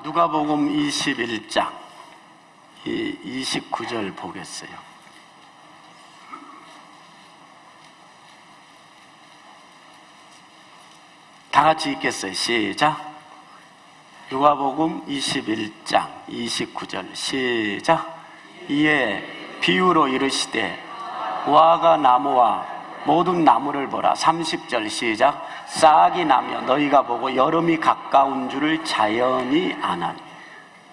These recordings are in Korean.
누가복음 21장 29절 보겠어요. 다 같이 읽겠어요. 시작. 누가복음 21장 29절 시작. 이에 비유로 이르시되 무화과 나무와 모든 나무를 보라. 30절 시작. 싹이 나며 너희가 보고 여름이 가까운 줄을 자연히 아나니.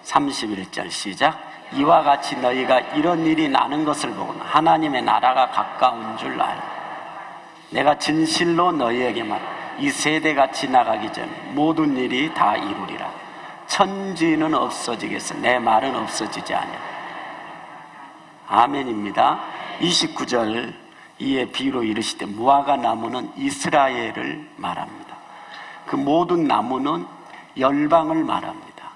31절 시작. 이와 같이 너희가 이런 일이 나는 것을 보고는 하나님의 나라가 가까운 줄 알라. 내가 진실로 너희에게 말하노라. 이 세대가 지나가기 전에 모든 일이 다 이루리라. 천지는 없어지겠으나 내 말은 없어지지 아니하리라. 아멘입니다. 29절 이에 비유로 이르시되 무화과 나무는 이스라엘을 말합니다. 그 모든 나무는 열방을 말합니다.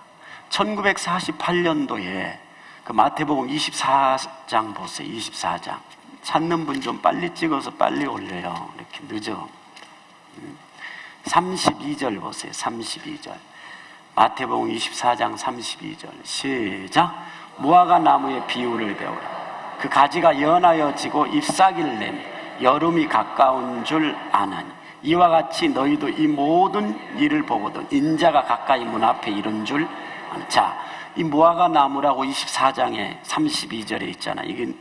1948년도에 그 마태복음 24장 보세요. 24장 찾는 분 좀 빨리 찍어서 빨리 올려요. 이렇게 늦어. 32절 보세요. 32절 마태복음 24장 32절 시작. 무화과 나무의 비유를 배우라. 그 가지가 연하여 지고 잎사귀를 내며 여름이 가까운 줄 아나니. 이와 같이 너희도 이 모든 일을 보거든 인자가 가까이 문 앞에 이른 줄 아나. 자, 이 무화과 나무라고 24장에 32절에 있잖아. 이게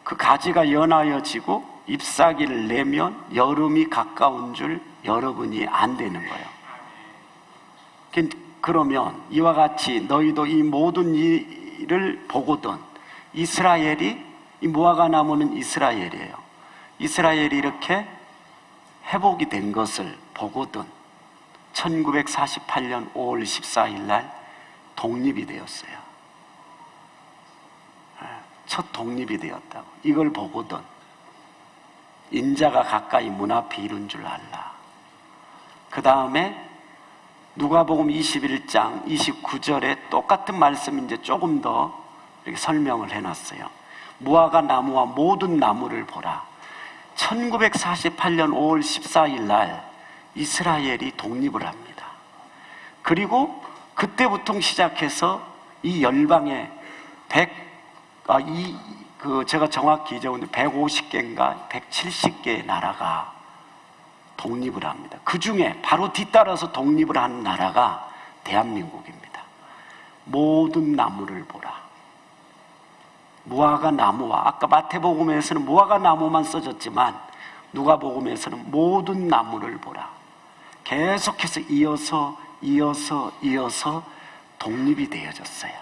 그 가지가 연하여 지고 잎사귀를 내면 여름이 가까운 줄 여러분이 안 되는 거예요. 그러면 이와 같이 너희도 이 모든 일을 보거든. 이스라엘이, 이 무화과 나무는 이스라엘이에요. 이스라엘이 이렇게 회복이 된 것을 보거든 1948년 5월 14일 날 독립이 되었어요. 첫 독립이 되었다고. 이걸 보거든 인자가 가까이 문 앞에 이른 줄 알라. 그 다음에 누가복음 21장 29절에 똑같은 말씀 이제 조금 더 이렇게 설명을 해놨어요. 무화과 나무와 모든 나무를 보라. 1948년 5월 14일 날 이스라엘이 독립을 합니다. 그리고 그때부터 시작해서 이 열방에 제가 정확히 잊어보는데 150개인가 170개의 나라가 독립을 합니다. 그 중에 바로 뒤따라서 독립을 하는 나라가 대한민국입니다. 모든 나무를 보라. 무화과 나무와, 아까 마태복음에서는 무화과 나무만 써졌지만 누가복음에서는 모든 나무를 보라. 계속해서 이어서 독립이 되어졌어요.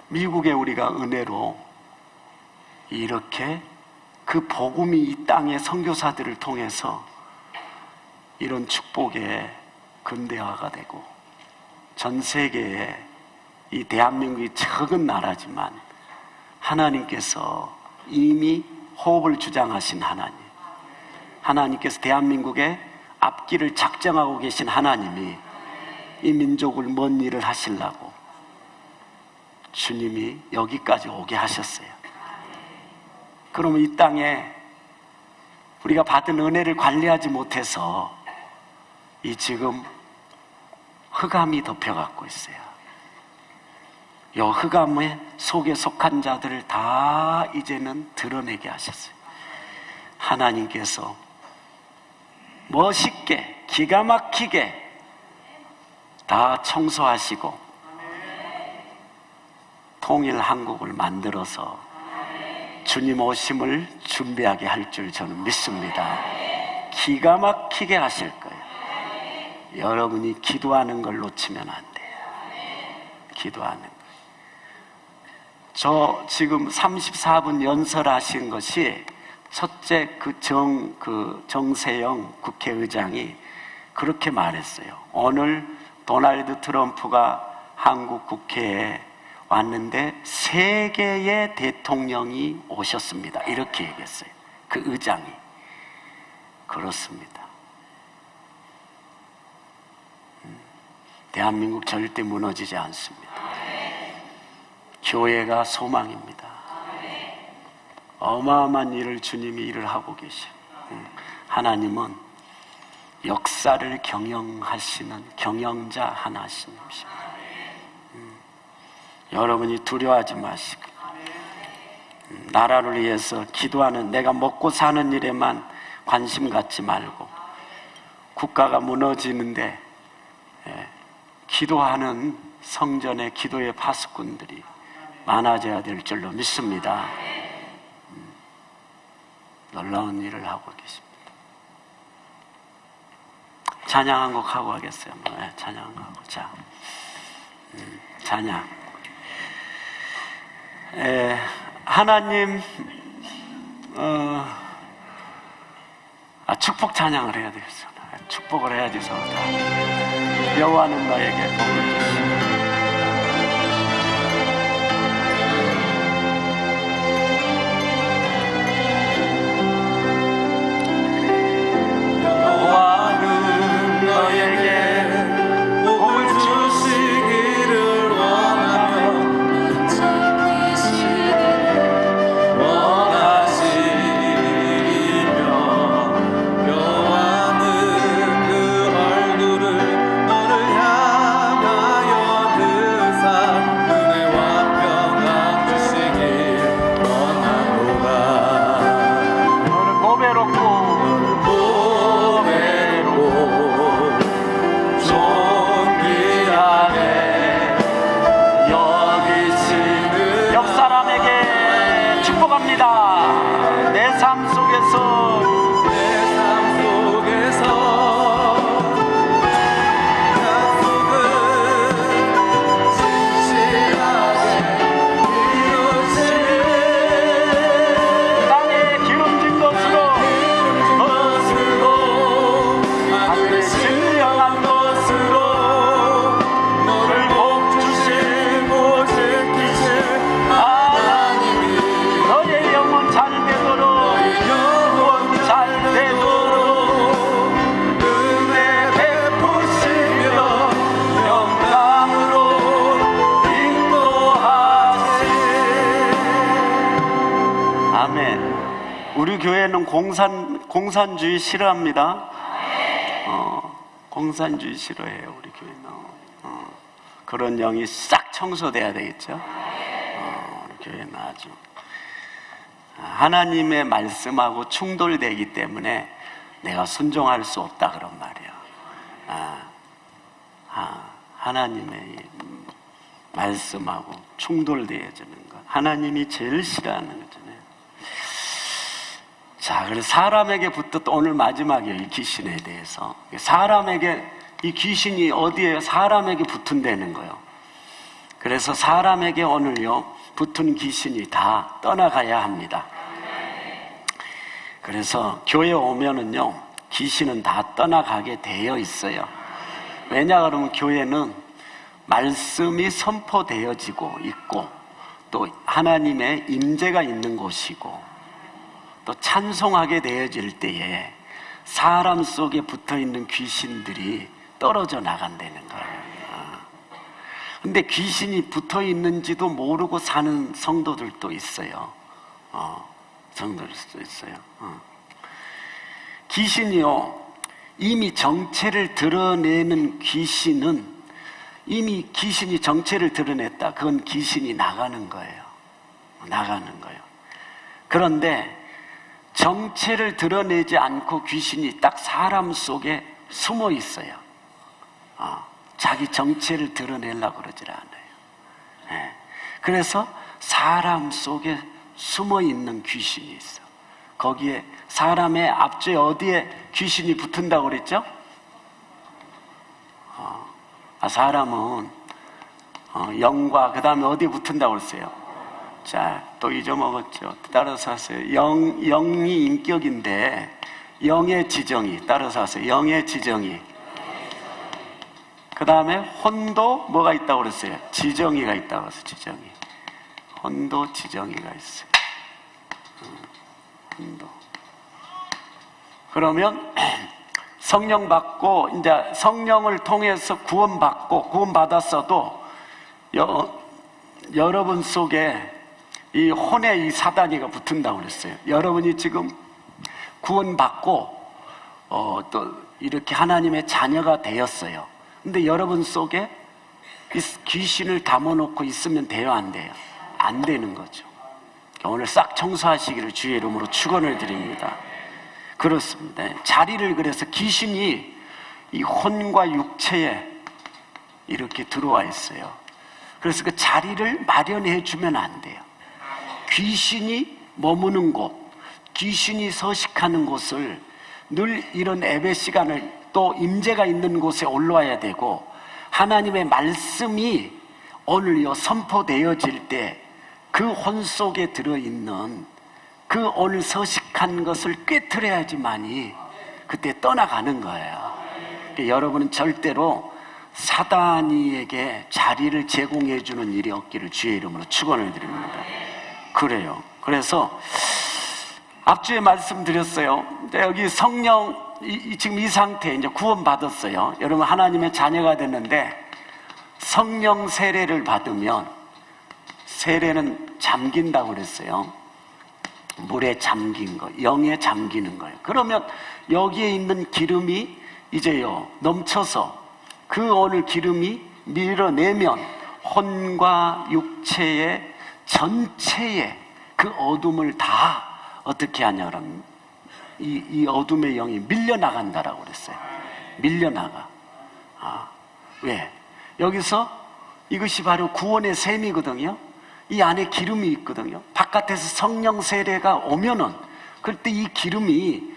미국에 우리가 은혜로 이렇게 그 복음이 이 땅의 선교사들을 통해서 이런 축복의 근대화가 되고 전 세계에 이 대한민국이 적은 나라지만 하나님께서 이미 호흡을 주장하신 하나님께서 대한민국의 앞길을 작정하고 계신 하나님이 이 민족을 먼 일을 하시려고 주님이 여기까지 오게 하셨어요. 그러면 이 땅에 우리가 받은 은혜를 관리하지 못해서 이 지금 흑암이 덮여갖고 있어요. 이 흑암 속에 속한 자들을 다 이제는 드러내게 하셨어요. 하나님께서 멋있게 기가 막히게 다 청소하시고 통일 한국을 만들어서 주님 오심을 준비하게 할 줄 저는 믿습니다. 기가 막히게 하실 거예요. 여러분이 기도하는 걸 놓치면 안 돼요. 기도하는 거. 저 지금 34분 연설하신 것이 첫째 정세영 국회의장이 그렇게 말했어요. 오늘 도널드 트럼프가 한국 국회에 왔는데 세 개의 대통령이 오셨습니다. 이렇게 얘기했어요. 그 의장이. 그렇습니다. 대한민국 절대 무너지지 않습니다. 교회가 소망입니다. 어마어마한 일을 주님이 일을 하고 계셔. 하나님은 역사를 경영하시는 경영자 하나님이십니다. 여러분이 두려워하지 마시고 나라를 위해서 기도하는, 내가 먹고 사는 일에만 관심 갖지 말고 국가가 무너지는데 기도하는 성전의 기도의 파수꾼들이 많아져야 될 줄로 믿습니다. 놀라운 일을 하고 계십니다. 찬양 한 곡 하고 하겠어요. 네, 찬양 한 곡 하고. 자, 찬양. 하나님, 축복 찬양을 해야 되겠어. 축복을 해야지 서로 다. 여호와는 너에게 복을 주시고 우리 교회는 공산주의 싫어합니다. 공산주의 싫어해요. 우리 교회는 그런 영이 싹 청소돼야 되겠죠. 우리 교회는 아주 하나님의 말씀하고 충돌되기 때문에 내가 순종할 수 없다 그런 말이야. 하나님의 말씀하고 충돌되어지는 것, 하나님이 제일 싫어하는 거잖아요. 자, 그래서 사람에게 붙었던, 오늘 마지막이에요. 이 귀신에 대해서. 사람에게, 이 귀신이 어디에 사람에게 붙은다는 거예요. 그래서 사람에게 오늘요 붙은 귀신이 다 떠나가야 합니다. 그래서 교회 오면은요 귀신은 다 떠나가게 되어 있어요. 왜냐 그러면 교회는 말씀이 선포되어지고 있고 또 하나님의 임재가 있는 곳이고 또 찬송하게 되어질 때에 사람 속에 붙어있는 귀신들이 떨어져 나간다는 거예요. 근데 귀신이 붙어있는지도 모르고 사는 성도들도 있어요. 성도들도 있어요. 귀신이요, 이미 정체를 드러내는 귀신은 이미 귀신이 정체를 드러냈다. 그건 귀신이 나가는 거예요. 나가는 거예요. 그런데 정체를 드러내지 않고 귀신이 딱 사람 속에 숨어 있어요. 자기 정체를 드러내려고 그러질 않아요. 그래서 사람 속에 숨어 있는 귀신이 있어. 거기에 사람의 앞뒤에 어디에 귀신이 붙은다고 그랬죠? 사람은 영과 그 다음에 어디에 붙은다고 그랬어요? 자, 또 잊어먹었죠. 따라서 하세요. 영이 인격인데 영의 지정이, 따라서 하세요. 영의 지정이. 그 다음에 혼도 뭐가 있다고 그랬어요? 지정이가 있다고 그랬어요. 지정이. 혼도 지정이가 있어요. 혼도. 그러면 성령 받고 이제 성령을 통해서 구원받았어도 여러분 속에 이 혼의 이 사단이가 붙은다고 그랬어요. 여러분이 지금 구원받고 또 이렇게 하나님의 자녀가 되었어요. 근데 여러분 속에 이 귀신을 담아놓고 있으면 돼요, 안 돼요? 안 되는 거죠. 오늘 싹 청소하시기를 주의 이름으로 축원을 드립니다. 그렇습니다. 자리를, 그래서 귀신이 이 혼과 육체에 이렇게 들어와 있어요. 그래서 그 자리를 마련해 주면 안 돼요. 귀신이 머무는 곳, 귀신이 서식하는 곳을 늘 이런 예배 시간을 또 임재가 있는 곳에 올라와야 되고, 하나님의 말씀이 오늘요 선포되어질 때 그 혼 속에 들어있는 그 오늘 서식한 것을 꿰뚫어야지만이 그때 떠나가는 거예요. 그러니까 여러분은 절대로 사단이에게 자리를 제공해 주는 일이 없기를 주의 이름으로 축원을 드립니다. 그래요. 그래서 앞주에 말씀드렸어요. 여기 성령 지금 이 상태 이제 구원 받았어요. 여러분 하나님의 자녀가 됐는데 성령 세례를 받으면, 세례는 잠긴다고 그랬어요. 물에 잠긴 거, 영에 잠기는 거예요. 그러면 여기에 있는 기름이 이제요 넘쳐서 그 오늘 기름이 밀어내면 혼과 육체의 전체의 그 어둠을 다 어떻게 하냐면 이 어둠의 영이 밀려나간다라고 그랬어요. 밀려나가. 왜? 여기서 이것이 바로 구원의 셈이거든요. 이 안에 기름이 있거든요. 바깥에서 성령 세례가 오면은 그때 이 기름이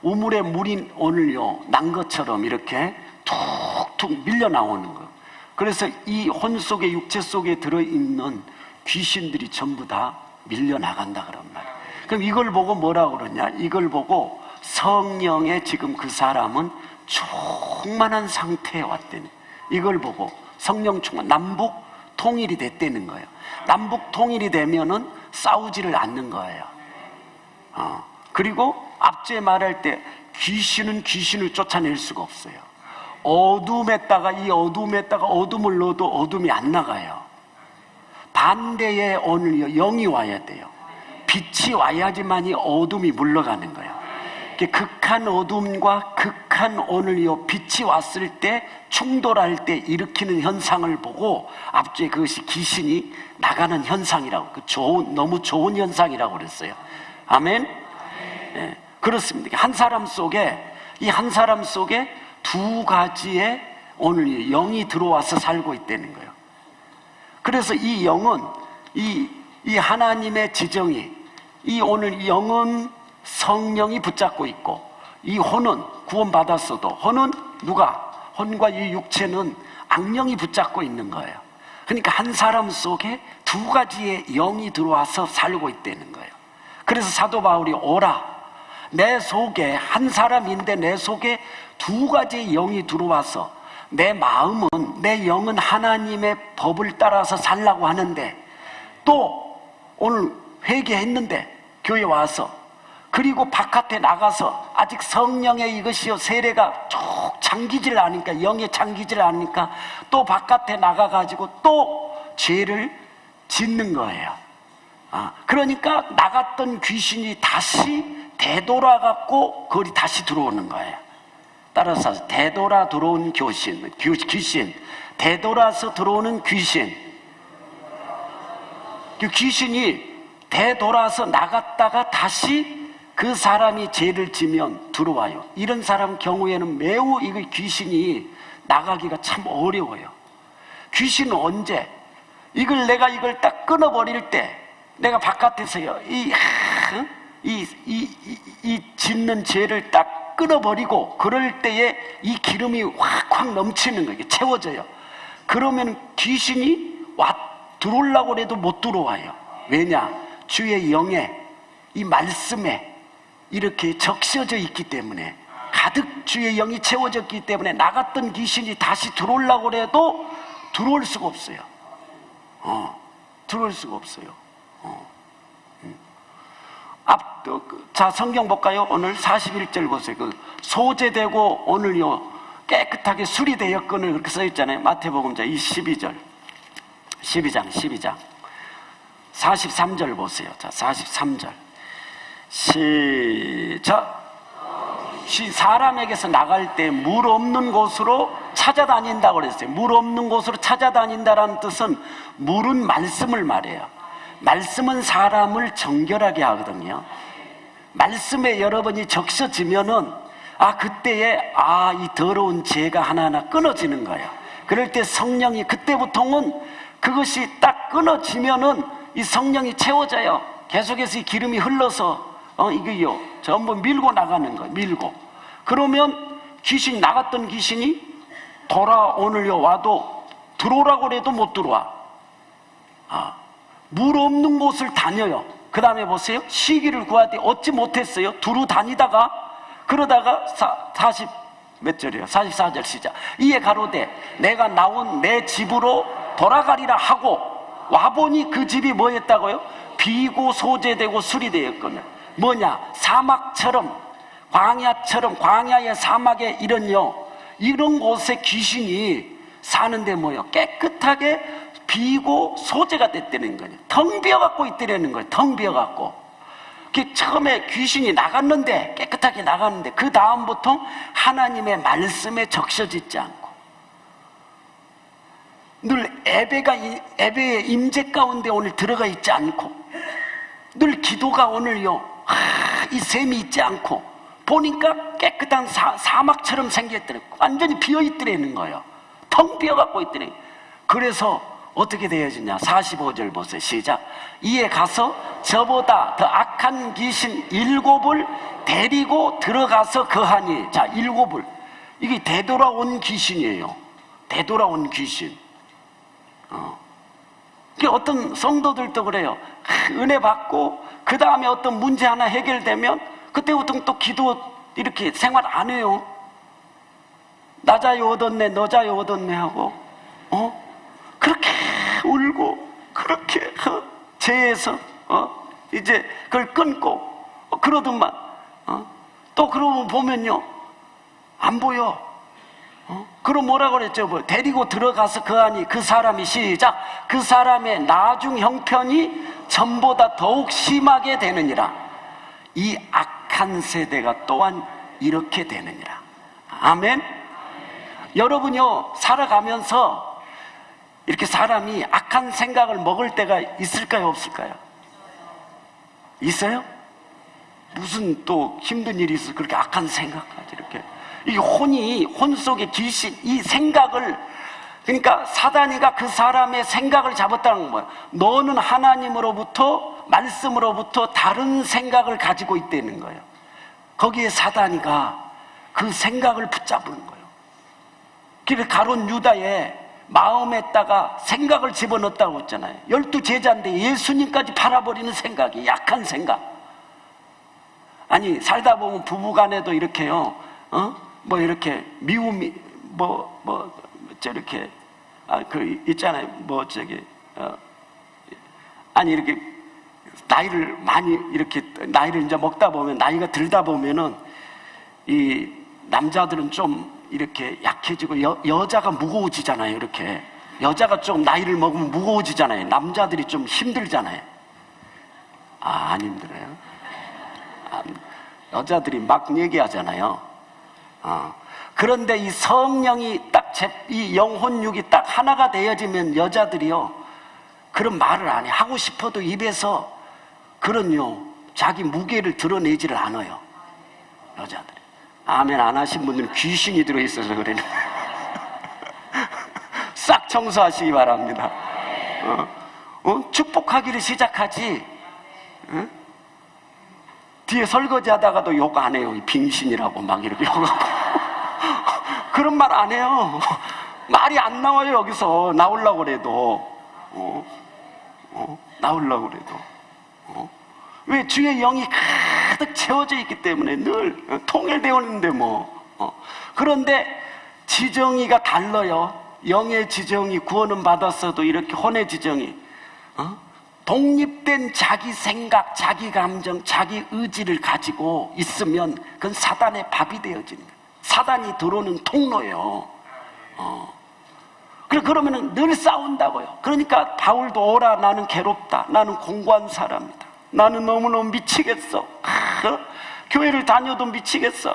우물에 물이 오늘요 난 것처럼 이렇게 툭툭 밀려 나오는 거예요. 그래서 이 혼 속에, 육체 속에 들어있는 귀신들이 전부 다 밀려 나간다 그런 말이에요. 그럼 이걸 보고 뭐라고 그러냐? 이걸 보고 성령의 지금 그 사람은 충만한 상태에 왔다는, 이걸 보고 성령 충만, 남북 통일이 됐다는 거예요. 남북 통일이 되면은 싸우지를 않는 거예요. 그리고 앞제 말할 때 귀신은 귀신을 쫓아낼 수가 없어요. 어둠에다가 이 어둠에다가 어둠을 넣어도 어둠이 안 나가요. 반대에 오늘 영이 와야 돼요. 빛이 와야지만이 어둠이 물러가는 거예요. 극한 어둠과 극한 오늘 이 빛이 왔을 때 충돌할 때 일으키는 현상을 보고 앞주에 그것이 귀신이 나가는 현상이라고, 너무 좋은 현상이라고 그랬어요. 아멘. 네, 그렇습니다. 한 사람 속에, 이 한 사람 속에 두 가지의 오늘 영이 들어와서 살고 있다는 거예요. 그래서 이 영은 이 하나님의 지정이, 이 오늘 영은 성령이 붙잡고 있고, 이 혼은 구원받았어도 혼은 누가? 혼과 이 육체는 악령이 붙잡고 있는 거예요. 그러니까 한 사람 속에 두 가지의 영이 들어와서 살고 있다는 거예요. 그래서 사도 바울이 오라, 내 속에 한 사람인데 내 속에 두 가지의 영이 들어와서 내 마음은, 내 영은 하나님의 법을 따라서 살라고 하는데, 또 오늘 회개했는데 교회 와서, 그리고 바깥에 나가서 아직 성령의 이것이요 세례가 쭉 잠기질 않으니까, 영에 잠기질 않으니까 또 바깥에 나가가지고 또 죄를 짓는 거예요. 그러니까 나갔던 귀신이 다시 되돌아갖고 거기 다시 들어오는 거예요. 따라서 되돌아 들어온 귀신, 되돌아서 들어오는 귀신, 그 귀신이 되돌아서 나갔다가 다시 그 사람이 죄를 지면 들어와요. 이런 사람 경우에는 매우 이거 귀신이 나가기가 참 어려워요. 귀신은 언제? 내가 이걸 딱 끊어버릴 때, 내가 바깥에서요 이 짓는 죄를 딱 끊어버리고 그럴 때에 이 기름이 확확 넘치는 거예요. 채워져요. 그러면 귀신이 들어오려고 해도 못 들어와요. 왜냐? 주의 영에, 이 말씀에 이렇게 적셔져 있기 때문에, 가득 주의 영이 채워졌기 때문에 나갔던 귀신이 다시 들어오려고 해도 들어올 수가 없어요. 들어올 수가 없어요. 자, 성경 볼까요? 오늘 41절 보세요. 소재되고 오늘요 깨끗하게 수리되었건을 그렇게 써있잖아요. 마태복음자 12장 43절 보세요. 자, 43절 시작. 사람에게서 나갈 때 물 없는 곳으로 찾아다닌다고 그랬어요. 물 없는 곳으로 찾아다닌다라는 뜻은 물은 말씀을 말해요. 말씀은 사람을 정결하게 하거든요. 말씀에 여러분이 적셔지면은 그때에 이 더러운 죄가 하나하나 끊어지는 거예요. 그럴 때 성령이 그때부터는 그것이 딱 끊어지면은 이 성령이 채워져요. 계속해서 이 기름이 흘러서 이게요 전부 밀고 나가는 거예요. 밀고 그러면 귀신이 나갔던 귀신이 오늘요 와도 들어오라고 해도 못 들어와. 물 없는 곳을 다녀요. 그 다음에 보세요. 시기를 구하되 얻지 못했어요. 두루 다니다가 그러다가 40 몇 절이에요? 44절 시작. 이에 가로되 내가 나온 내 집으로 돌아가리라 하고 와보니 그 집이 뭐였다고요? 비고 소재되고 수리되었거든요. 뭐냐? 사막처럼 광야처럼 광야의 사막에 이런 곳에 귀신이 사는데 뭐예요? 깨끗하게 비고 소재가 됐다는 거예요. 텅 비어갖고 있다는 거예요. 텅 비어갖고. 처음에 귀신이 나갔는데 깨끗하게 나갔는데 그 다음부터 하나님의 말씀에 적셔지지 않고 늘 예배의 임재 가운데 오늘 들어가 있지 않고 늘 기도가 오늘요 이 셈이 있지 않고 보니까 깨끗한 사막처럼 생겼더래. 완전히 비어있더라는 거예요. 텅 비어갖고 있더래. 그래서 어떻게 되어지냐? 45절 보세요. 시작. 이에 가서 저보다 더 악한 귀신 7을 데리고 들어가서 거하니. 자, 7을. 이게 되돌아온 귀신이에요. 되돌아온 귀신. 어떤 성도들도 그래요. 은혜 받고 그 다음에 어떤 문제 하나 해결되면 그때부터 또 기도 이렇게 생활 안 해요. 나 자유 얻었네, 너 자유 얻었네 하고 그렇게 울고 그렇게 죄에서 이제 그걸 끊고 그러더만 또 그러면 보면요 안 보여. 그럼 뭐라고 그랬죠? 데리고 들어가서 거하니 그 사람이 시작. 그 사람의 나중 형편이 전보다 더욱 심하게 되느니라. 이 악한 세대가 또한 이렇게 되느니라. 아멘. 여러분요 살아가면서 이렇게 사람이 악한 생각을 먹을 때가 있을까요, 없을까요? 있어요? 무슨 또 힘든 일이 있어 그렇게 악한 생각까지 이렇게. 이 혼 속에 귀신, 이 생각을, 그러니까 사단이가 그 사람의 생각을 잡았다는 거예요. 너는 하나님으로부터, 말씀으로부터 다른 생각을 가지고 있다는 거예요. 거기에 사단이가 그 생각을 붙잡은 거예요. 그래서 가룟 유다의 마음에다가 생각을 집어넣었다고 했잖아요. 12제자인데 예수님까지 팔아버리는 생각이, 약한 생각. 아니 살다 보면 부부간에도 이렇게요 이렇게 미움이 저렇게 그 있잖아요. 아니 이렇게 나이를 많이 이렇게 나이를 이제 먹다 보면 나이가 들다 보면은 이 남자들은 좀 이렇게 약해지고 여자가 무거워지잖아요. 이렇게 여자가 좀 나이를 먹으면 무거워지잖아요. 남자들이 좀 힘들잖아요. 안 힘들어요? 여자들이 막 얘기하잖아요. 그런데 이 성령이 이 영혼육이 딱 하나가 되어지면 여자들이요 그런 말을 안 해. 하고 싶어도 입에서 그런요 자기 무게를 드러내지를 않아요. 여자들이. 아멘 안 하신 분들은 귀신이 들어있어서 그래요. 싹 청소하시기 바랍니다. 축복하기를 시작하지. 뒤에 설거지 하다가도 욕 안 해요. 빙신이라고 막 이렇게 욕하고. 그런 말 안 해요. 말이 안 나와요. 여기서 나오려고 그래도. 나오려고 그래도. 왜 주의 영이 가득 채워져 있기 때문에 늘 통일되어 있는데 그런데 지정이가 달라요. 영의 지정이 구원은 받았어도 이렇게 혼의 지정이 독립된 자기 생각, 자기 감정, 자기 의지를 가지고 있으면 그건 사단의 밥이 되어지는 거예요. 사단이 들어오는 통로예요. 그러면은 늘 싸운다고요. 그러니까 바울도 오라 나는 괴롭다. 나는 공고한 사람이다. 나는 너무너무 미치겠어. 교회를 다녀도 미치겠어.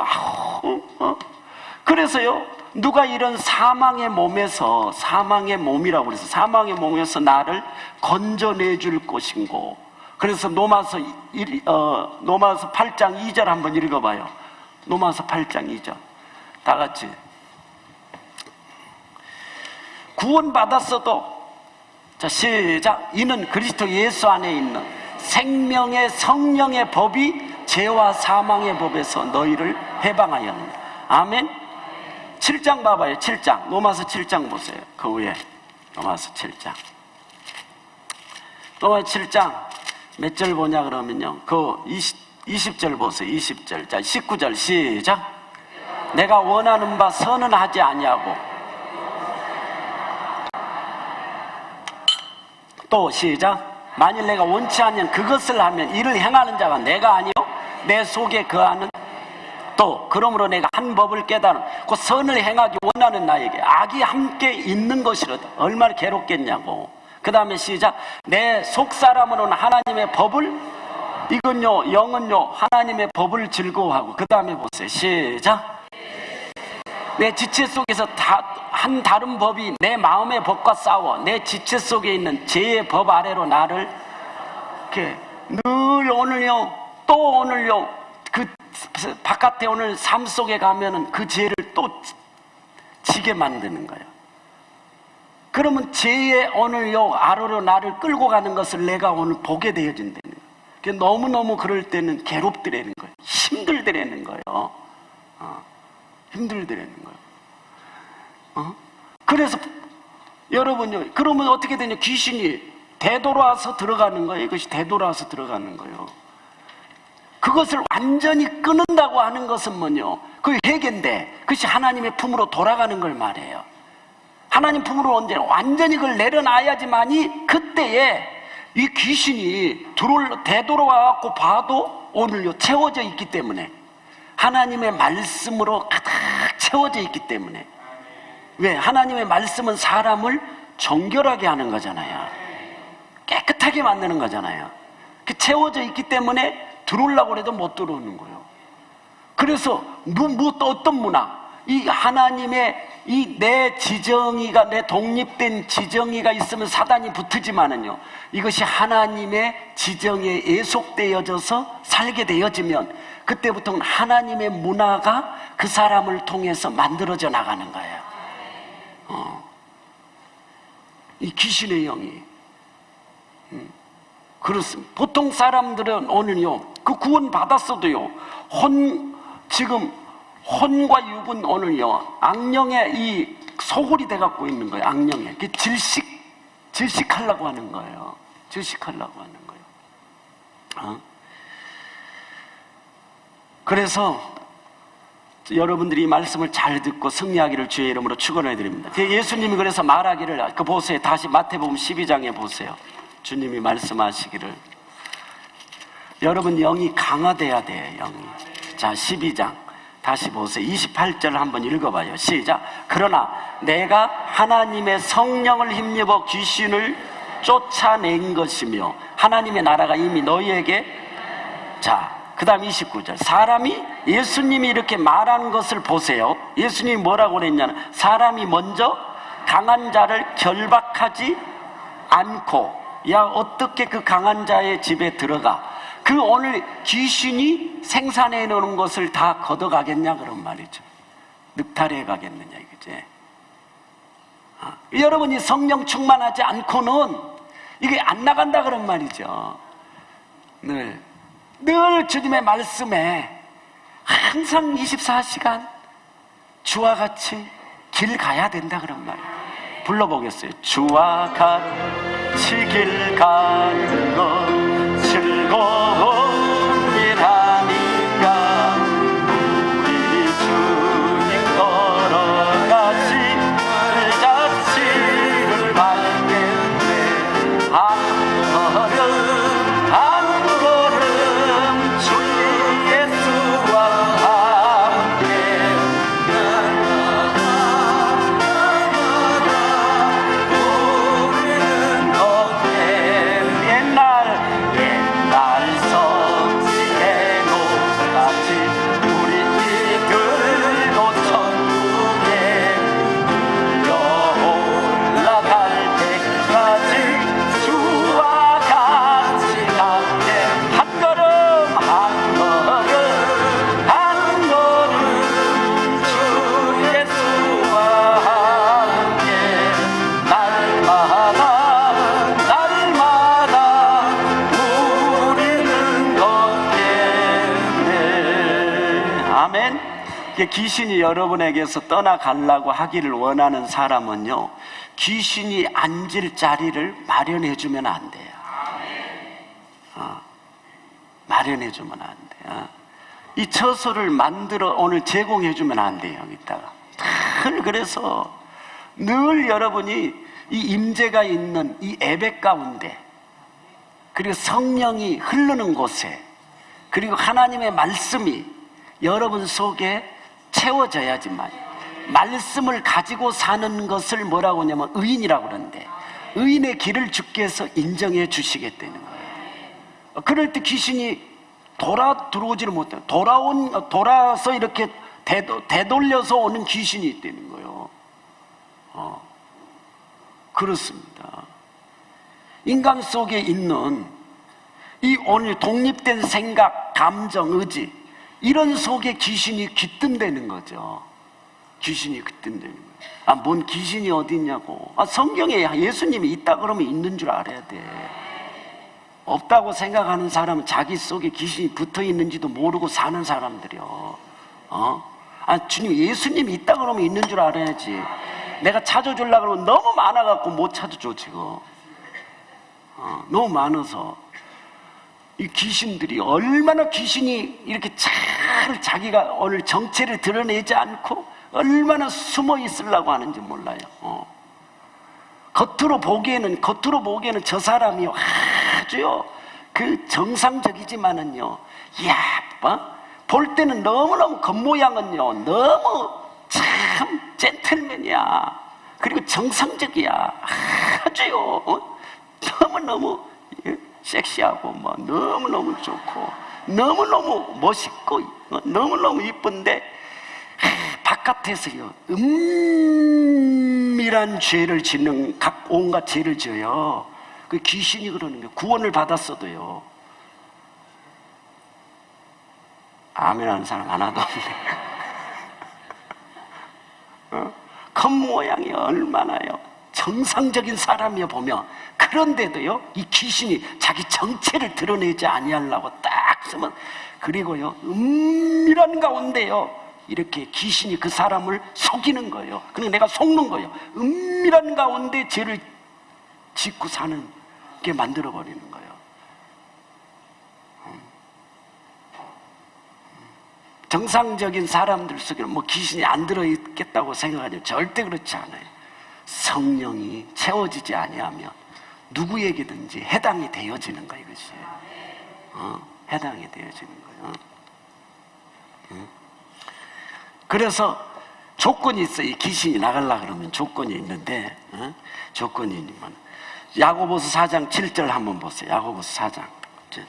그래서요, 누가 이런 사망의 몸에서, 사망의 몸이라고 그래서 사망의 몸에서 나를 건져내줄 것인고. 그래서 로마서 8장 2절 한번 읽어봐요. 로마서 8장 2절 다 같이. 구원받았어도, 자 시작. 이는 그리스도 예수 안에 있는 생명의 성령의 법이 죄와 사망의 법에서 너희를 해방하였느니라. 아멘. 7장 봐봐요. 7장 로마서 7장 보세요. 그 위에 로마서 7장 로마서 7장 몇 절 보냐 그러면요, 그 20절 보세요. 20절. 자 19절 시작. 내가 원하는 바 선은 하지 아니하고, 또 시작. 만일 내가 원치 않으면 그것을 하면 이를 행하는 자가 내가 아니요 내 속에 거하는, 또 그러므로 내가 한 법을 깨달은 그 선을 행하기 원하는 나에게 악이 함께 있는 것이로다. 얼마나 괴롭겠냐고. 그 다음에 시작. 내 속사람으로는 하나님의 법을, 이건요 영은요 하나님의 법을 즐거워하고. 그 다음에 보세요. 시작. 내 지체 속에서 한 다른 법이 내 마음의 법과 싸워 내 지체 속에 있는 죄의 법 아래로 나를 이렇게 늘 오늘요 또 오늘요 그 바깥에 오늘 삶 속에 가면은 그 죄를 또 지게 만드는 거예요. 그러면 죄의 오늘요 아래로 나를 끌고 가는 것을 내가 오늘 보게 되어진다는 거예요. 너무너무 그럴 때는 괴롭더라는 거예요. 힘들더라는 거예요. 힘들더라는 거예요. 그래서 여러분요, 그러면 어떻게 되냐? 귀신이 되돌아와서 들어가는 거예요. 이것이 되돌아와서 들어가는 거예요. 그것을 완전히 끊는다고 하는 것은 뭐냐? 그게 회개인데 그것이 하나님의 품으로 돌아가는 걸 말해요. 하나님 품으로 언제 완전히 그걸 내려놔야지만이 그때에 이 귀신이 되돌아와갖고 봐도 오늘요 채워져 있기 때문에, 하나님의 말씀으로 가득 채워져 있기 때문에. 왜? 하나님의 말씀은 사람을 정결하게 하는 거잖아요. 깨끗하게 만드는 거잖아요. 채워져 있기 때문에 들어오려고 해도 못 들어오는 거예요. 그래서 어떤 문화, 이 하나님의 이 내 지정의가, 내 독립된 지정의가 있으면 사단이 붙으지만은요, 이것이 하나님의 지정에 예속되어져서 살게 되어지면 그때부터는 하나님의 문화가 그 사람을 통해서 만들어져 나가는 거예요. 이 귀신의 영이. 그렇습니다. 보통 사람들은 오늘요, 그 구원 받았어도요, 지금 혼과 육은 오늘요, 악령의 이 소굴이 돼갖고 있는 거예요. 악령의. 질식하려고 하는 거예요. 질식하려고 하는 거예요. 그래서 여러분들이 이 말씀을 잘 듣고 승리하기를 주의 이름으로 축원해 드립니다. 예수님이 그래서 말하기를, 그 보세요. 다시 마태복음 12장에 보세요. 주님이 말씀하시기를, 여러분 영이 강화돼야 돼요. 영이. 자 12장 다시 보세요. 28절 한번 읽어봐요. 시작. 그러나 내가 하나님의 성령을 힘입어 귀신을 쫓아낸 것이며 하나님의 나라가 이미 너희에게. 자 그 다음 29절. 사람이, 예수님이 이렇게 말하는 것을 보세요. 예수님이 뭐라고 그랬냐면, 사람이 먼저 강한 자를 결박하지 않고, 야 어떻게 그 강한 자의 집에 들어가 그 오늘 귀신이 생산해 놓은 것을 다 걷어가겠냐 그런 말이죠. 늑탈해 가겠느냐 이거지. 여러분이 성령 충만하지 않고는 이게 안 나간다 그런 말이죠. 늘 주님의 말씀에 항상 24시간 주와 같이 길 가야 된다 그런 말이에요. 불러보겠어요. 주와 같이 길 가는 것 즐거운 일 아닌가. 우리 주님 걸어가시 자치를 밟겠네. 한 걸음 주 예수와 함께 옛날 귀신이 여러분에게서 떠나가려고 하기를 원하는 사람은요, 귀신이 앉을 자리를 마련해 주면 안 돼요. 마련해 주면 안 돼요. 이 처소를 만들어 오늘 제공해 주면 안 돼요. 여기다가 그래서 늘 여러분이 이 임재가 있는 이 예배 가운데, 그리고 성령이 흐르는 곳에, 그리고 하나님의 말씀이 여러분 속에 채워져야지만, 말씀을 가지고 사는 것을 뭐라고 하냐면 의인이라고 그러는데, 의인의 길을 주께서 인정해 주시겠다는 거예요. 그럴 때 귀신이 들어오지를 못해요. 돌아서 이렇게 되돌려서 오는 귀신이 있다는 거예요. 그렇습니다. 인간 속에 있는 이 오늘 독립된 생각, 감정, 의지, 이런 속에 귀신이 깃든다는 거죠. 귀신이 깃든다는 거예요. 뭔 귀신이 어디 있냐고. 성경에 예수님이 있다 그러면 있는 줄 알아야 돼. 없다고 생각하는 사람은 자기 속에 귀신이 붙어 있는지도 모르고 사는 사람들이요. 주님, 예수님이 있다 그러면 있는 줄 알아야지. 내가 찾아주려고 그러면 너무 많아갖고 못 찾아줘, 지금. 너무 많아서. 이 귀신들이 얼마나, 귀신이 이렇게 잘 자기가 오늘 정체를 드러내지 않고 얼마나 숨어 있으려고 하는지 몰라요. 겉으로 보기에는 저 사람이 아주요, 정상적이지만은요, 볼 때는 너무너무 겉모양은요, 너무 참 젠틀맨이야. 그리고 정상적이야. 아주요, 너무너무 섹시하고, 너무너무 좋고, 너무너무 멋있고, 너무너무 이쁜데, 바깥에서요, 은밀한 죄를 짓는, 온갖 죄를 지어요. 그 귀신이 그러는 거예요. 구원을 받았어도요. 아멘 하는 사람 하나도 없네. 겉모양이 얼마나요 정상적인 사람이여 보면, 그런데도요 이 귀신이 자기 정체를 드러내지 아니하려고 딱 쓰면, 그리고요 은밀한 가운데요 이렇게 귀신이 그 사람을 속이는 거예요. 그러니까 내가 속는 거예요. 은밀한 가운데 죄를 짓고 사는 게 만들어버리는 거예요. 정상적인 사람들 속에는 귀신이 안 들어있겠다고 생각하죠. 절대 그렇지 않아요. 성령이 채워지지 아니하면 누구에게든지 해당이 되어지는 거예요. 이것이 해당이 되어지는 거예요. 그래서 조건이 있어요. 이 귀신이 나가려고 그러면 조건이 있는데, 조건이 있는, 야고보서 4장 7절 한번 보세요. 야고보서 4장.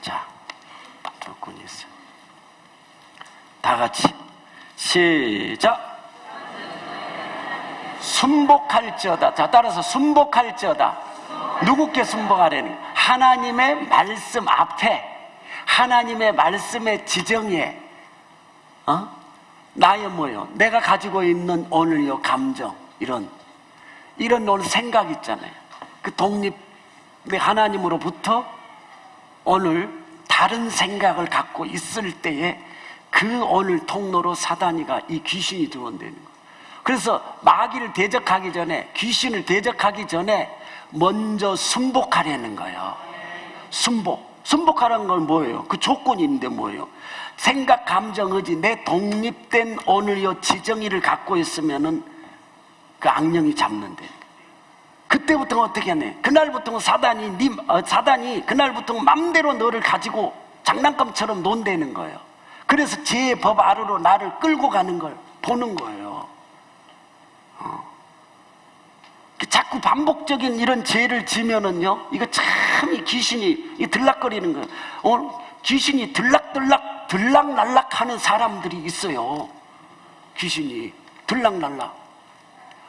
자, 조건이 있어요. 다 같이 시작. 순복할지어다. 자, 따라서 순복할지어다. 누구께 순복하려니? 하나님의 말씀 앞에, 하나님의 말씀의 지정에, 나의 뭐요? 내가 가지고 있는 오늘 요 감정, 이런 오늘 생각 있잖아요. 그 독립, 하나님으로부터 오늘 다른 생각을 갖고 있을 때에 그 오늘 통로로 사단이가, 이 귀신이 들어온다는 거예요. 그래서 마귀를 대적하기 전에, 귀신을 대적하기 전에 먼저 순복하려는 거예요. 순복하라는 건 뭐예요? 그 조건이 있는데 뭐예요? 생각, 감정, 의지, 내 독립된 오늘 요 지정의를 갖고 있으면은 그 악령이 잡는데, 그때부터는 어떻게 하네? 그날부터는 사단이 그날부터는 맘대로 너를 가지고 장난감처럼 논다는 거예요. 그래서 죄의 법 아래로 나를 끌고 가는 걸 보는 거예요. 자꾸 반복적인 이런 죄를 지면은요, 이거 참 이 귀신이 들락거리는 거예요. 귀신이 들락날락 하는 사람들이 있어요. 귀신이 들락날락.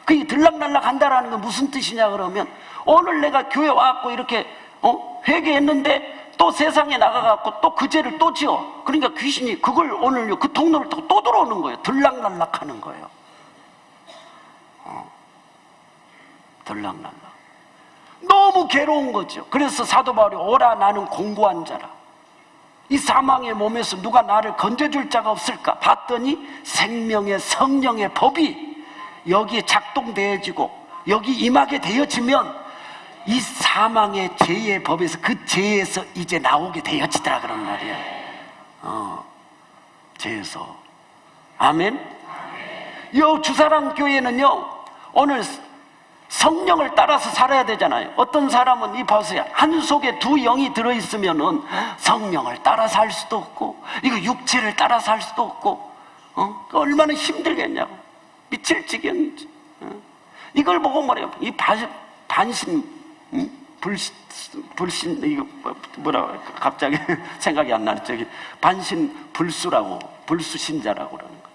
그 들락날락 한다라는 건 무슨 뜻이냐 그러면, 오늘 내가 교회 와갖고 이렇게 회개했는데 또 세상에 나가갖고 또 그 죄를 또 지어. 그러니까 귀신이 그걸 오늘 그 통로를 타고 또 들어오는 거예요. 들락날락 하는 거예요. 들락날락. 너무 괴로운 거죠. 그래서 사도 바울이 오라 나는 공고한 자라. 이 사망의 몸에서 누가 나를 건져줄 자가 없을까? 봤더니 생명의 성령의 법이 여기에 작동되어지고 여기 임하게 되어지면 이 사망의 죄의 법에서 그 죄에서 이제 나오게 되어지더라 그런 말이야. 죄에서. 아멘. 요 주사랑 교회는요 오늘 성령을 따라서 살아야 되잖아요. 어떤 사람은 이 보세요. 한 속에 두 영이 들어있으면은 성령을 따라 살 수도 없고 이거 육체를 따라 살 수도 없고 얼마나 힘들겠냐고. 미칠 지경이지. 이걸 보고 말이에요. 이 반신 불신 이거 뭐라 갑자기 생각이 안 나는 저기 반신 불수라고 불수 신자라고 그러는 거지.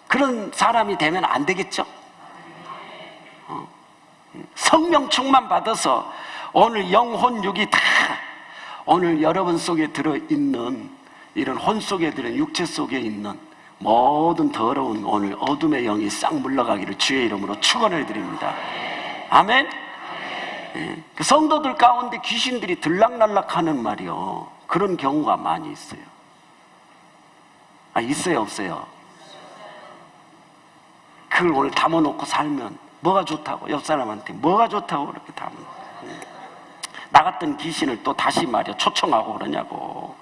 그런 사람이 되면 안 되겠죠? 성령 충만 받아서 오늘 영혼 육이 다 오늘 여러분 속에 들어있는 이런 혼 속에 들은 육체 속에 있는 모든 더러운 오늘 어둠의 영이 싹 물러가기를 주의 이름으로 축원을 드립니다. 아멘. 그 성도들 가운데 귀신들이 들락날락하는 말이요 그런 경우가 많이 있어요. 있어요 없어요? 그걸 오늘 담아놓고 살면 뭐가 좋다고 옆 사람한테 뭐가 좋다고 그렇게 담아놓고 나갔던 귀신을 또 다시 말이야 초청하고 그러냐고.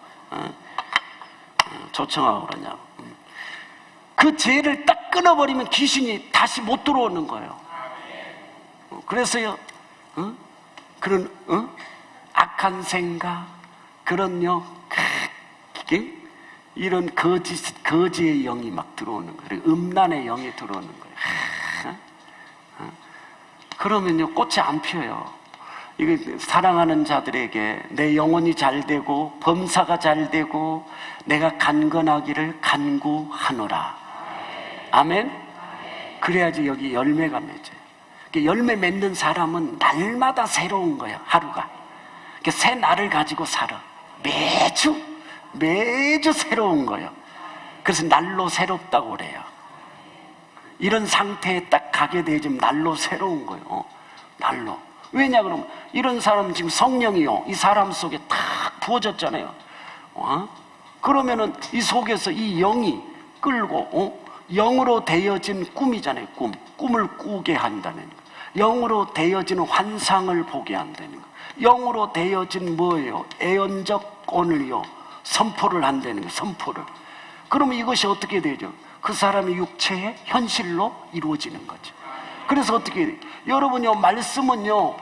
초청하고 그러냐고. 그 죄를 딱 끊어버리면 귀신이 다시 못 들어오는 거예요. 그래서요 그런 악한 생각 그런요 이런 거지의 영이 막 들어오는 거예요. 음란의 영이 들어오는 거예요. 그러면요 꽃이 안 피어요. 이게 사랑하는 자들에게 내 영혼이 잘 되고 범사가 잘 되고 내가 간건하기를 간구하노라. 아멘. 그래야지 여기 열매가 맺어요. 열매 맺는 사람은 날마다 새로운 거예요. 하루가 새 날을 가지고 살아. 매주 새로운 거예요. 그래서 날로 새롭다고 그래요. 이런 상태에 딱 가게 되면 날로 새로운 거예요. 날로. 왜냐 그러면 이런 사람 지금 성령이요 이 사람 속에 탁 부어졌잖아요. 그러면은 이 속에서 이 영이 끌고 영으로 되어진 꿈이잖아요. 꿈을 꾸게 한다는 거. 영으로 되어지는 환상을 보게 한다는 거. 영으로 되어진 뭐예요? 애언적 오늘요 선포를 한다는 거예요. 선포를. 그러면 이것이 어떻게 되죠? 그 사람의 육체의 현실로 이루어지는 거죠. 그래서 어떻게 돼요? 여러분요 말씀은요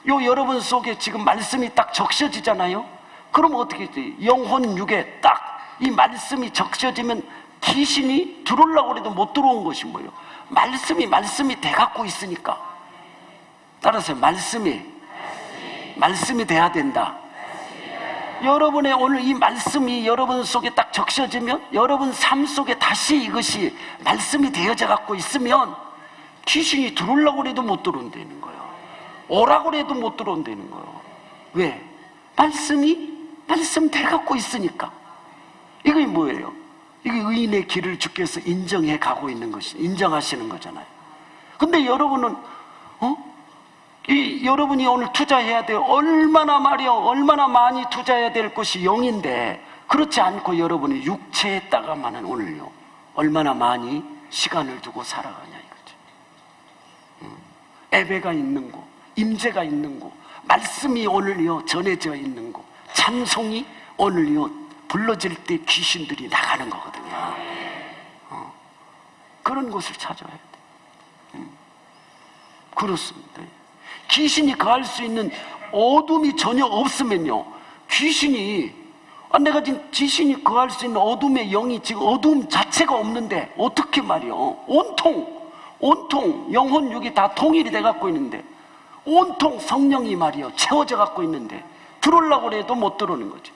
여러분 속에 지금 말씀이 딱 적셔지잖아요. 그럼 어떻게 돼요? 영혼 육에 딱 이 말씀이 적셔지면 귀신이 들어오려고 해도 못 들어온 것이 뭐예요? 말씀이 돼갖고 있으니까. 따라서 말씀이 돼야 된다. 여러분의 오늘 이 말씀이 여러분 속에 딱 적셔지면 여러분 삶 속에 다시 이것이 말씀이 되어져 갖고 있으면 귀신이 들어오려고 해도 못 들어온다는 거예요. 오라고 해도 못 들어온다는 거예요. 왜? 말씀 돼 갖고 있으니까. 이게 뭐예요? 이게 의인의 길을 주께서 인정해 가고 있는 것이 인정하시는 거잖아요. 근데 여러분은 여러분이 오늘 투자해야 돼요. 얼마나 많이 투자해야 될 것이 영인데 그렇지 않고 여러분이 육체에다가만은 오늘요 얼마나 많이 시간을 두고 살아가냐 이거죠. 예배가 있는 곳, 임재가 있는 곳, 말씀이 오늘요 전해져 있는 곳, 찬송이 오늘요 불러질 때 귀신들이 나가는 거거든요. 그런 곳을 찾아야 돼. 그렇습니다. 귀신이 거할 수 있는 어둠이 전혀 없으면요 내가 지금 귀신이 거할 수 있는 어둠의 영이 지금 어둠 자체가 없는데 어떻게 말이요 온통 영혼 육이 다 통일이 돼 갖고 있는데 온통 성령이 말이요 채워져 갖고 있는데 들어오려고 해도 못 들어오는 거죠.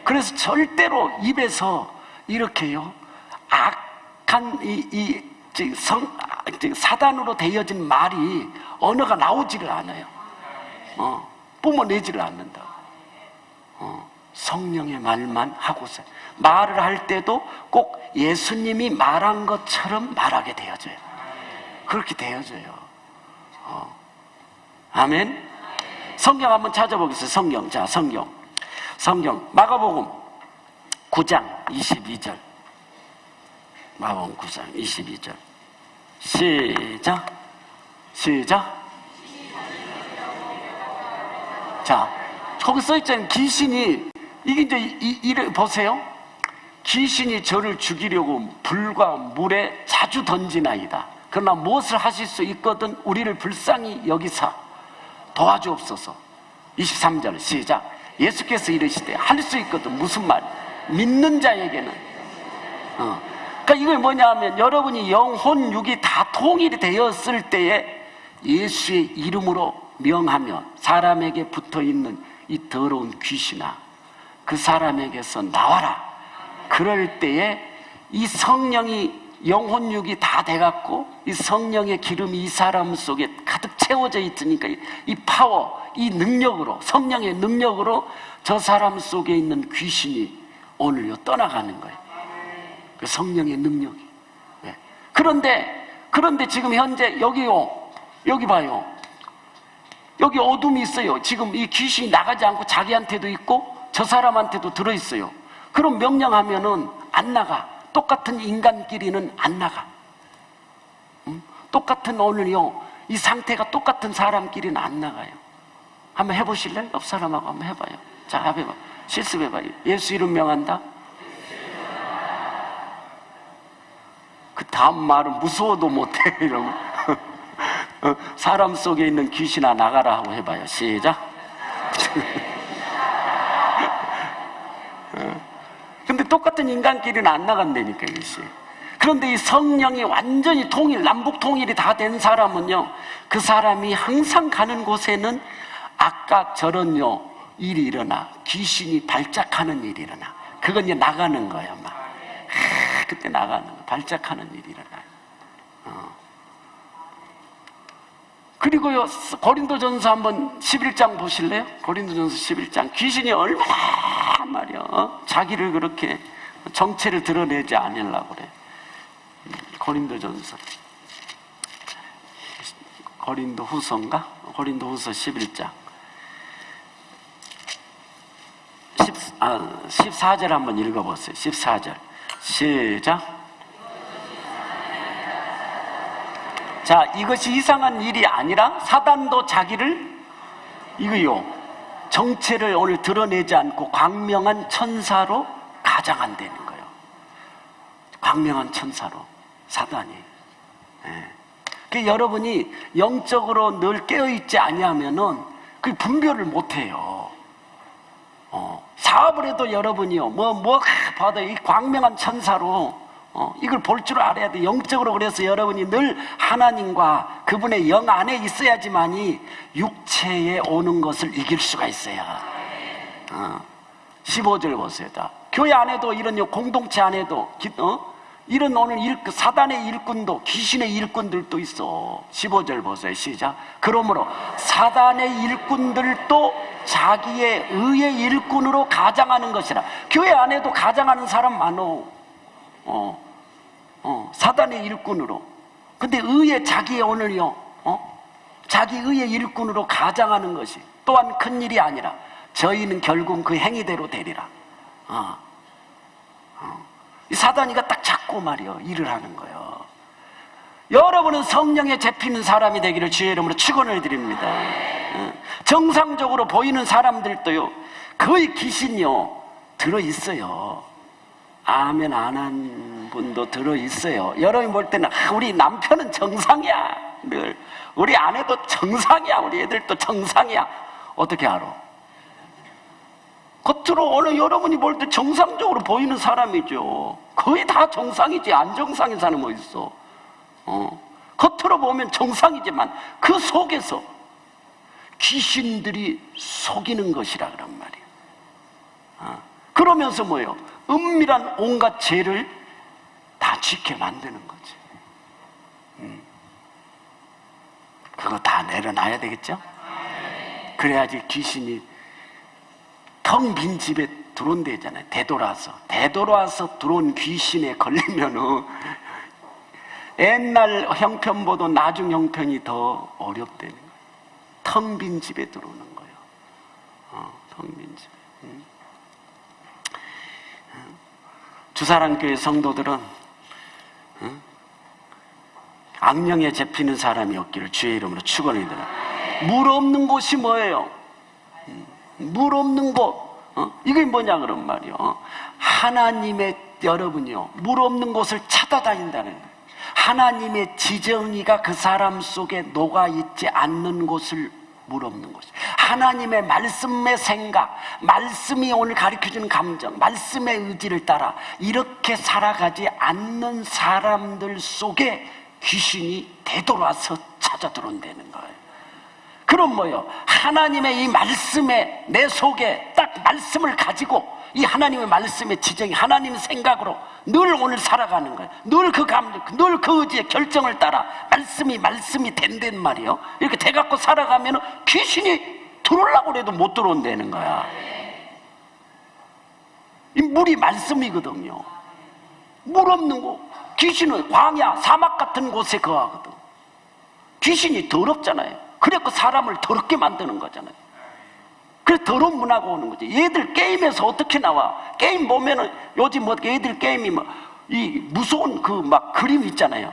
그래서 절대로 입에서 이렇게요 악한 사단으로 되어진 말이 언어가 나오지를 않아요. 뿜어내지를 않는다. 성령의 말만 하고서 말을 할 때도 꼭 예수님이 말한 것처럼 말하게 되어져요. 그렇게 되어져요. 아멘. 성경 한번 찾아보겠습니다. 성경. 자, 성경. 마가복음 9장 22절. 마가복음 9장 22절. 시작. 자, 거기 써있잖아요. 귀신이, 이게 이제, 보세요. 귀신이 저를 죽이려고 불과 물에 자주 던지나이다. 그러나 무엇을 하실 수 있거든 우리를 불쌍히 여기사 도와주옵소서. 23절 시작. 예수께서 이르시되 할 수 있거든. 무슨 말? 믿는 자에게는. 그러니까 이게 뭐냐 하면 여러분이 영혼 육이 다 통일이 되었을 때에 예수의 이름으로 명하며 사람에게 붙어있는 이 더러운 귀신아 그 사람에게서 나와라. 그럴 때에 이 성령이 영혼 육이 다 돼갖고 이 성령의 기름이 이 사람 속에 가득 채워져 있으니까 이 파워, 이 능력으로, 성령의 능력으로 저 사람 속에 있는 귀신이 오늘요 떠나가는 거예요. 그 성령의 능력이. 네. 그런데 지금 현재 여기 봐요. 여기 어둠이 있어요. 지금 이 귀신이 나가지 않고 자기한테도 있고 저 사람한테도 들어있어요. 그럼 명령하면은 안 나가. 똑같은 인간끼리는 안 나가. 똑같은 오늘요 이 상태가 똑같은 사람끼리는 안 나가요. 한번 해보실래요? 옆 사람하고 한번 해봐요. 자, 해봐. 실습해봐요. 예수 이름 명한다. 그 다음 말은 무서워도 못해 이러면 사람 속에 있는 귀신아 나가라 하고 해봐요. 시작. 근데 똑같은 인간끼리는 안 나간다니까 이것이. 그런데 이 성령이 완전히 남북 통일이 다 된 사람은요 그 사람이 항상 가는 곳에는 아까 저런요 일이 일어나. 귀신이 발작하는 일이 일어나. 그건 이제 나가는 거야 막. 그때 나가는 거. 발작하는 일이 일어나요. 그리고요 고린도전서 한번 11장 보실래요? 고린도전서 11장. 귀신이 얼마나 말이야 자기를 그렇게 정체를 드러내지 않으려고 그래. 고린도전서 고린도후서인가? 고린도후서 11장 14절 한번 읽어보세요. 14절 시작. 자, 이것이 이상한 일이 아니라 사단도 자기를 이거요 정체를 오늘 드러내지 않고 광명한 천사로 가장한다는 거예요. 광명한 천사로 사단이. 그 여러분이 영적으로 늘 깨어있지 아니하면은 그 분별을 못해요. 사업을 해도 여러분이요 뭐 봐도 이 광명한 천사로 이걸 볼 줄 알아야 돼. 영적으로. 그래서 여러분이 늘 하나님과 그분의 영 안에 있어야지만이 육체에 오는 것을 이길 수가 있어요. 15절 보세요. 자, 교회 안에도 이런 공동체 안에도 이런 오늘 사단의 일꾼도 귀신의 일꾼들도 있어. 15절 보세요. 시작. 그러므로 사단의 일꾼들도 자기의 의의 일꾼으로 가장하는 것이라. 교회 안에도 가장하는 사람 많어. 사단의 일꾼으로. 근데 자기의 오늘요 자기 의의 일꾼으로 가장하는 것이 또한 큰 일이 아니라 저희는 결국 그 행위대로 되리라. 이 사단이가 딱 잡고 말이요 일을 하는 거예요. 여러분은 성령에 잡히는 사람이 되기를 주의 이름으로 축원을 드립니다. 정상적으로 보이는 사람들도요 거의 귀신이요 들어있어요. 아멘 안 한 분도 들어있어요. 여러분이 볼 때는 우리 남편은 정상이야 늘. 우리 아내도 정상이야. 우리 애들도 정상이야. 어떻게 알아? 겉으로 오늘 여러분이 볼 때 정상적으로 보이는 사람이죠. 거의 다 정상이지. 안 정상인 사람이 뭐 있어. 겉으로 보면 정상이지만 그 속에서 귀신들이 속이는 것이라 그런 말이에요. 그러면서 뭐예요? 은밀한 온갖 죄를 다 짓게 만드는 거지. 그거 다 내려놔야 되겠죠? 그래야지 귀신이 텅 빈 집에 들어온대잖아요. 되돌아서 들어온 귀신에 걸리면은 옛날 형편보다 나중 형편이 더 어렵다는 거예요. 텅 빈 집에 들어오는 거예요. 성민지. 주사랑교회 성도들은 악령에 잡히는 사람이 없기를 주의 이름으로 축원드립니다. 물 없는 곳이 뭐예요? 물 없는 곳. 이게 뭐냐 그런 말이요. 하나님의, 여러분이요, 물 없는 곳을 찾아다닌다는 거예요. 하나님의 지정의가 그 사람 속에 녹아있지 않는 곳을 물 없는 곳. 하나님의 말씀의 생각, 말씀이 오늘 가르쳐주는 감정, 말씀의 의지를 따라 이렇게 살아가지 않는 사람들 속에 귀신이 되돌아서 찾아 들어온다는 거예요. 그럼 뭐요? 하나님의 이 말씀에, 내 속에 딱 말씀을 가지고 이 하나님의 말씀의 지정이 하나님의 생각으로 늘 오늘 살아가는 거예요. 늘 그 감정, 늘 그 의지의 결정을 따라 말씀이 된단 말이에요. 이렇게 돼갖고 살아가면 귀신이 들어오려고 해도 못 들어온다는 거야. 이 물이 말씀이거든요. 물 없는 곳, 귀신은 광야, 사막 같은 곳에 거하거든. 귀신이 더럽잖아요. 그래서 사람을 더럽게 만드는 거잖아요. 그래서 더러운 문화가 오는 거지. 얘들 게임에서 어떻게 나와? 게임 보면은 요즘 뭐 얘들 게임이 뭐 이 무서운 그 막 그림 있잖아요.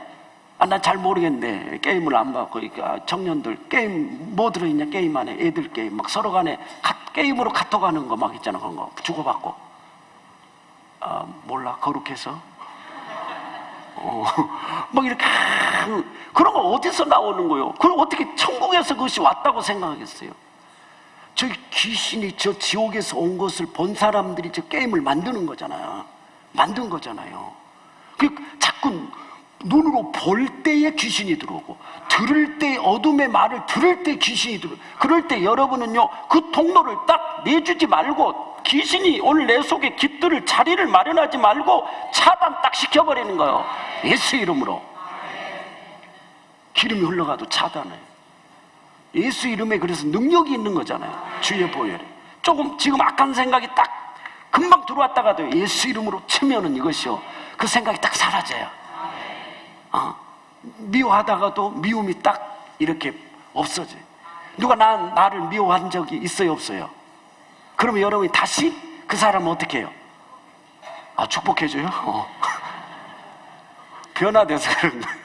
난 잘 모르겠는데 게임을 안 봐고 청년들 게임 뭐 들어있냐, 게임 안에 애들 게임 막 서로 간에 게임으로 카톡 하는 거 막 있잖아. 그런 거 주고받고. 몰라, 거룩해서. 막 이렇게 그런 거 어디서 나오는 거예요? 그럼 어떻게 천국에서 그것이 왔다고 생각하겠어요? 저 귀신이 저 지옥에서 온 것을 본 사람들이 저 게임을 만드는 거잖아요. 만든 거잖아요. 그 자꾸 눈으로 볼 때에 귀신이 들어오고, 들을 때 어둠의 말을 들을 때 귀신이 들어오고, 그럴 때 여러분은요 그 통로를 딱 내주지 말고, 귀신이 오늘 내 속에 깃들을 자리를 마련하지 말고 차단 딱 시켜버리는 거예요. 예수 이름으로. 기름이 흘러가도 차단해요. 예수 이름에 그래서 능력이 있는 거잖아요. 주의 보혈이. 조금 지금 악한 생각이 딱 금방 들어왔다가도 예수 이름으로 치면은 이것이요, 그 생각이 딱 사라져요. 미워하다가도 미움이 딱 이렇게 없어져요. 누가 나를 미워한 적이 있어요, 없어요? 그러면 여러분이 다시 그 사람은 어떻게 해요? 축복해줘요? 변화돼서 그런 거예요.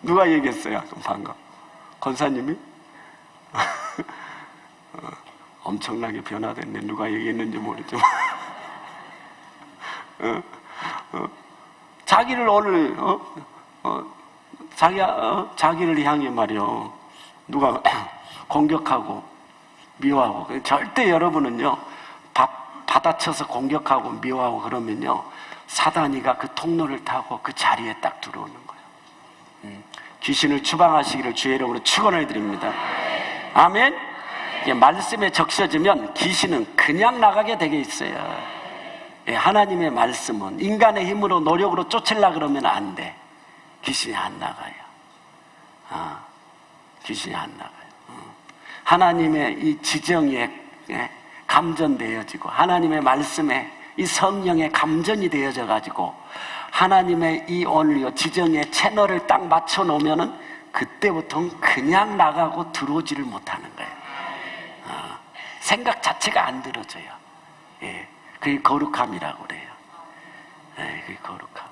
누가 얘기했어요? 방금 권사님이? 엄청나게 변화됐네. 누가 얘기했는지 모르지만 자기를 오늘 자기를 향해 말이요, 누가 공격하고 미워하고, 절대 여러분은요 받아쳐서 공격하고 미워하고 그러면요 사단이가 그 통로를 타고 그 자리에 딱 들어오는 거예요. 귀신을 추방하시기를 주의 이름으로 축원을 드립니다. 아멘. 말씀에 적셔지면 귀신은 그냥 나가게 되게 있어요. 하나님의 말씀은 인간의 힘으로 노력으로 쫓으려고 그러면 안 돼. 귀신이 안 나가요. 귀신이 안 나가요. 하나님의 이 지정에 감전되어지고, 하나님의 말씀에 이 성령의 감전이 되어져 가지고, 하나님의 이 오늘 지정의 채널을 딱 맞춰 놓으면은 그때부터는 그냥 나가고 들어오지를 못하는 거예요. 생각 자체가 안 들어져요. 그게 거룩함이라고 그래요. 그게 거룩함.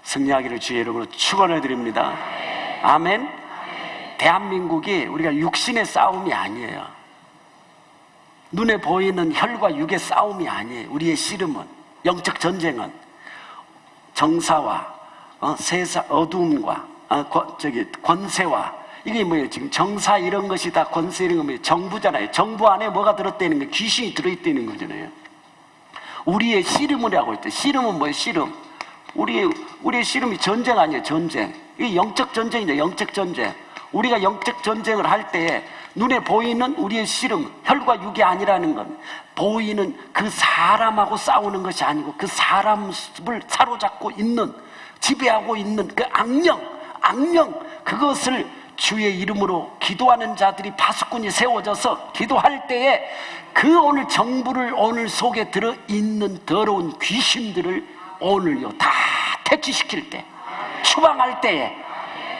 승리하기를 주의 이름으로 축원을 드립니다. 아멘. 대한민국이 우리가 육신의 싸움이 아니에요. 눈에 보이는 혈과 육의 싸움이 아니에요. 우리의 씨름은, 영적 전쟁은 정사와 세상 어두움과 권세와, 이게 뭐예요? 지금 정사 이런 것이 다 권세 이런 거 뭐예요? 정부잖아요. 정부 안에 뭐가 들었다는 거예요? 귀신이 들어있다는 거잖아요. 우리의 씨름이라고 했대. 씨름은 뭐예요? 씨름. 우리의 씨름이 전쟁 아니에요? 전쟁. 이게 영적 전쟁이죠. 영적 전쟁. 우리가 영적 전쟁을 할 때에 눈에 보이는 우리의 씨름, 혈과 육이 아니라는 건 보이는 그 사람하고 싸우는 것이 아니고, 그 사람을 사로잡고 있는, 지배하고 있는 그 악령, 그것을 주의 이름으로 기도하는 자들이 파수꾼이 세워져서 기도할 때에 그 오늘 정부를 오늘 속에 들어있는 더러운 귀신들을 오늘요 다 퇴치시킬 때, 추방할 때에,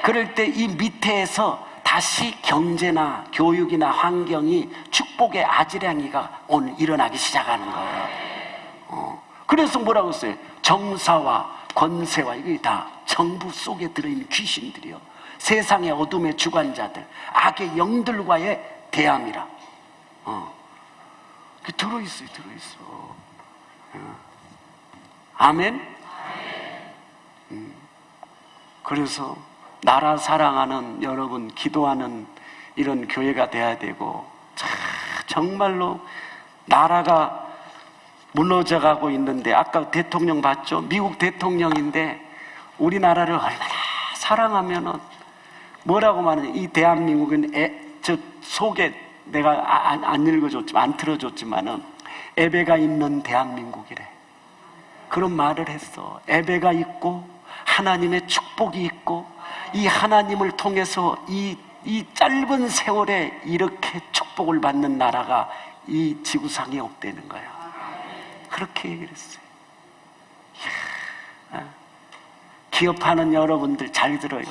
그럴 때 이 밑에서 다시 경제나 교육이나 환경이 축복의 아지랑이가 오늘 일어나기 시작하는 거예요. 그래서 뭐라고 했어요? 정사와 권세와 이게 다 정부 속에 들어있는 귀신들이요, 세상의 어둠의 주관자들, 악의 영들과의 대함이라. 그 들어있어요. 아멘? 그래서 나라 사랑하는 여러분, 기도하는 이런 교회가 돼야 되고, 정말로 나라가 무너져가고 있는데, 아까 대통령 봤죠? 미국 대통령인데 우리나라를 얼마나 사랑하면은 뭐라고 말하냐, 이 대한민국은 저 속에 내가 안 읽어줬지만, 안 틀어줬지만은 애배가 있는 대한민국이래. 그런 말을 했어. 애배가 있고 하나님의 축복이 있고, 이 하나님을 통해서 이 짧은 세월에 이렇게 축복을 받는 나라가 이 지구상에 없다는 거야. 그렇게 얘기를 했어요. 기업하는 여러분들 잘 들어요.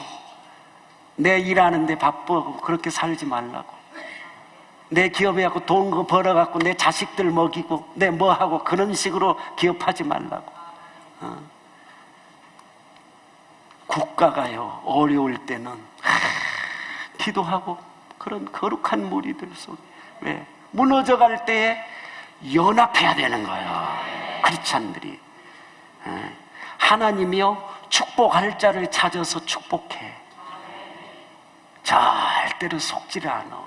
내 일하는데 바쁘고 그렇게 살지 말라고. 내 기업에 갖고 돈 벌어갖고 내 자식들 먹이고 내 뭐하고 그런 식으로 기업하지 말라고. 국가가요, 어려울 때는 기도하고 그런 거룩한 무리들 속에, 왜? 무너져갈 때에 연합해야 되는 거예요, 크리스찬들이. 하나님이요, 축복할 자를 찾아서 축복해. 절대로 속지를 않아.